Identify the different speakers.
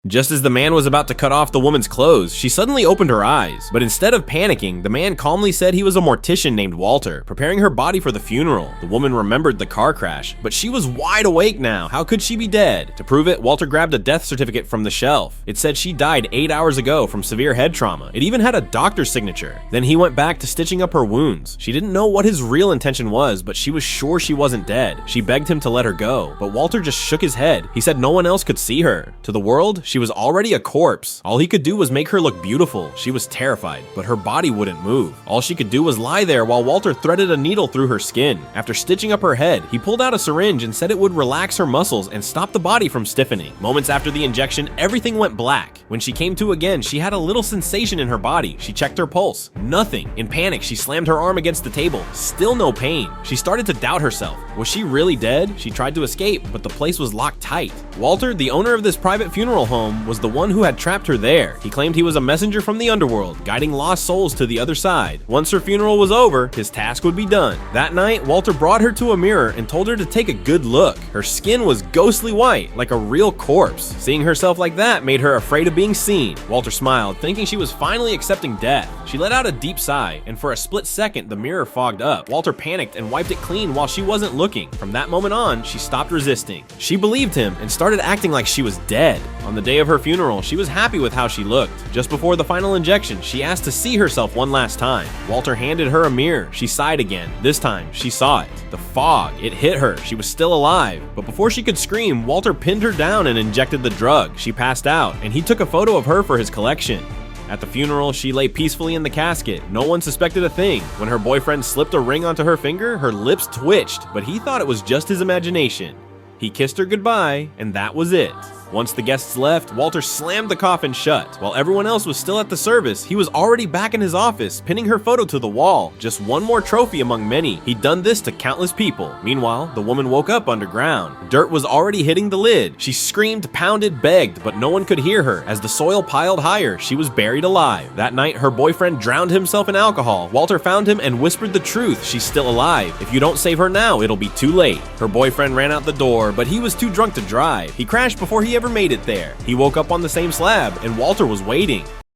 Speaker 1: Just as the man was about to cut off the woman's clothes, she suddenly opened her eyes. But instead of panicking, the man calmly said he was a mortician named Walter, preparing her body for the funeral. The woman remembered the car crash, but she was wide awake now. How could she be dead? To prove it, Walter grabbed a death certificate from the shelf. It said she died 8 hours ago from severe head trauma. It even had a doctor's signature. Then he went back to stitching up her wounds. She didn't know what his real intention was, but she was sure she wasn't dead. She begged him to let her go, but Walter just shook his head. He said no one else could see her. To the world, she was already a corpse. All he could do was make her look beautiful. She was terrified, but her body wouldn't move. All she could do was lie there while Walter threaded a needle through her skin. After stitching up her head, he pulled out a syringe and said it would relax her muscles and stop the body from stiffening. Moments after the injection, everything went black. When she came to again, she had a little sensation in her body. She checked her pulse. Nothing. In panic, she slammed her arm against the table. Still no pain. She started to doubt herself. Was she really dead? She tried to escape, but the place was locked tight. Walter, the owner of this private funeral home, was the one who had trapped her there. He claimed he was a messenger from the underworld, guiding lost souls to the other side. Once her funeral was over, his task would be done. That night, Walter brought her to a mirror and told her to take a good look. Her skin was ghostly white, like a real corpse. Seeing herself like that made her afraid of being seen. Walter smiled, thinking she was finally accepting death. She let out a deep sigh, and for a split second, the mirror fogged up. Walter panicked and wiped it clean while she wasn't looking. From that moment on, she stopped resisting. She believed him and started acting like she was dead. On the day of her funeral, she was happy with how she looked. Just before the final injection, she asked to see herself one last time. Walter handed her a mirror. She sighed again. This time, she saw it. The fog. It hit her. She was still alive. But before she could scream, Walter pinned her down and injected the drug. She passed out, and he took a photo of her for his collection. At the funeral, she lay peacefully in the casket. No one suspected a thing. When her boyfriend slipped a ring onto her finger, her lips twitched, but he thought it was just his imagination. He kissed her goodbye, and that was it. Once the guests left, Walter slammed the coffin shut. While everyone else was still at the service, he was already back in his office, pinning her photo to the wall. Just one more trophy among many. He'd done this to countless people. Meanwhile, the woman woke up underground. Dirt was already hitting the lid. She screamed, pounded, begged, but no one could hear her. As the soil piled higher, she was buried alive. That night, her boyfriend drowned himself in alcohol. Walter found him and whispered the truth. She's still alive. If you don't save her now, it'll be too late. Her boyfriend ran out the door, but he was too drunk to drive. He crashed before he ever made it there. He woke up on the same slab, and Walter was waiting.